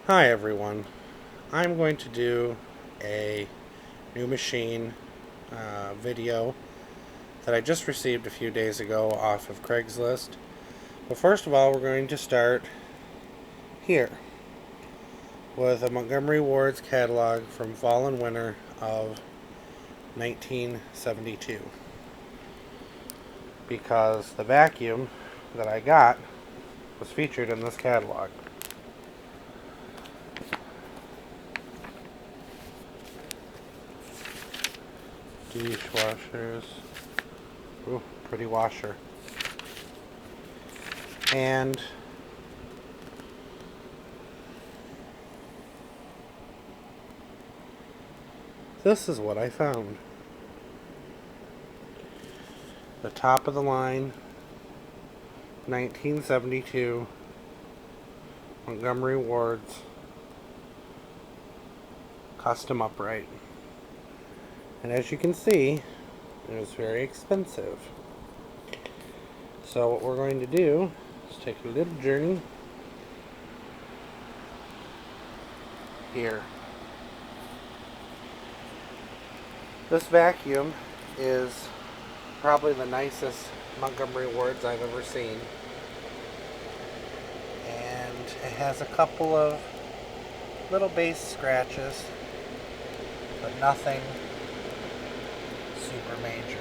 Hi everyone. I'm going to do a new machine video that I just received a few days ago off of Craigslist. But first of all, we're going to start here with a Montgomery Wards catalog from fall and winter of 1972, because the vacuum that I got was featured in this catalog. Dishwashers. Ooh, pretty washer. And this is what I found. The top of the line 1972 Montgomery Wards custom upright. And as you can see, it was very expensive. So what we're going to do is take a little journey here. This vacuum is probably the nicest Montgomery Wards I've ever seen. And it has a couple of little base scratches, but nothing super major.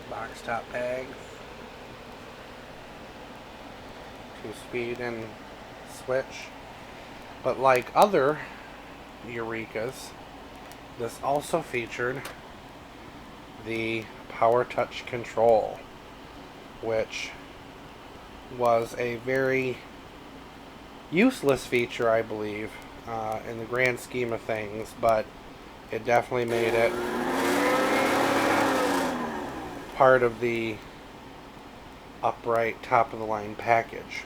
Box top peg, 2-speed and switch. But like other Eurekas, this also featured the power touch control, which was a very useless feature, I believe, in the grand scheme of things, but it definitely made it part of the upright top of the line package.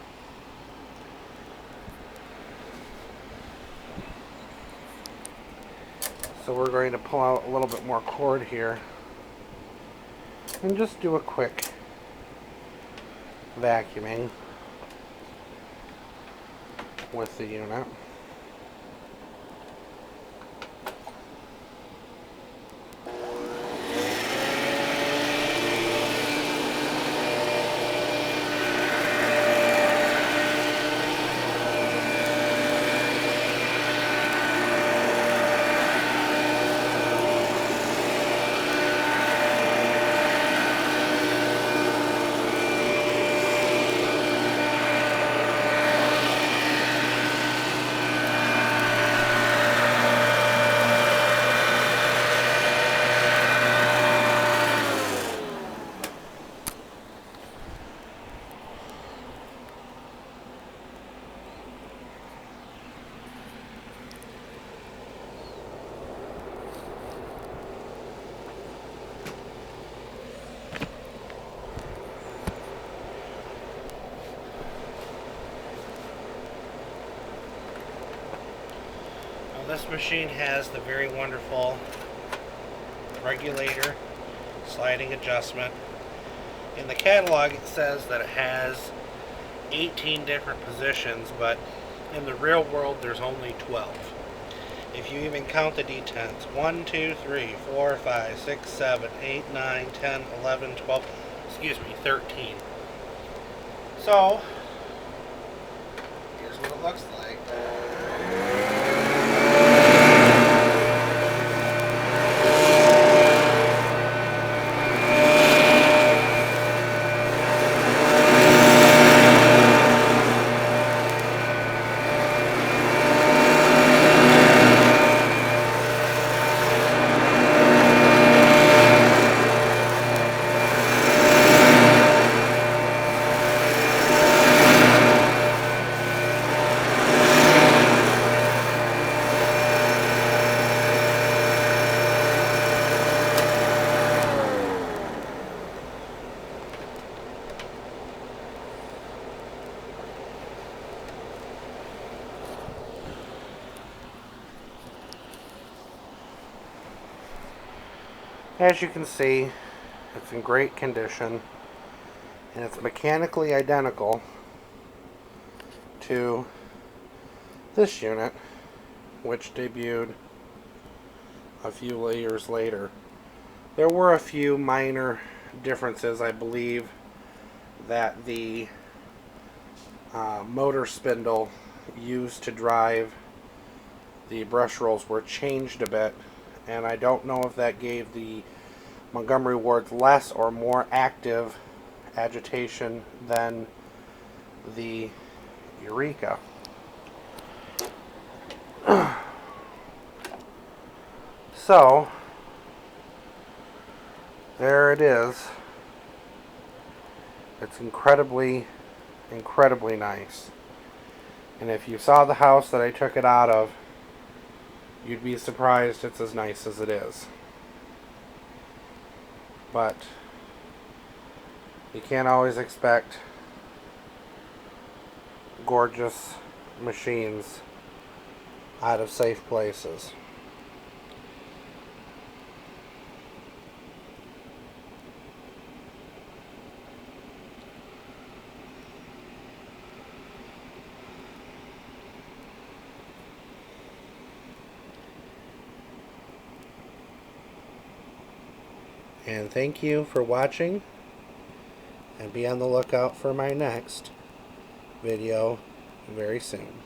So we're going to pull out a little bit more cord here and just do a quick vacuuming with the unit. This machine has the very wonderful regulator sliding adjustment. In the catalog it says that it has 18 different positions, but in the real world there's only 12. If you even count the detents, 1, 2, 3, 4, 5, 6, 7, 8, 9, 10, 11, 12, 13. So, here's what it looks like. As you can see, it's in great condition, and it's mechanically identical to this unit, which debuted a few years later. There were a few minor differences. I believe that the motor spindle used to drive the brush rolls were changed a bit, and I don't know if that gave the Montgomery Wards less or more active agitation than the Eureka. So, there it is. It's incredibly nice. And if you saw the house that I took it out of, you'd be surprised it's as nice as it is. But you can't always expect gorgeous machines out of safe places. And thank you for watching, and be on the lookout for my next video very soon.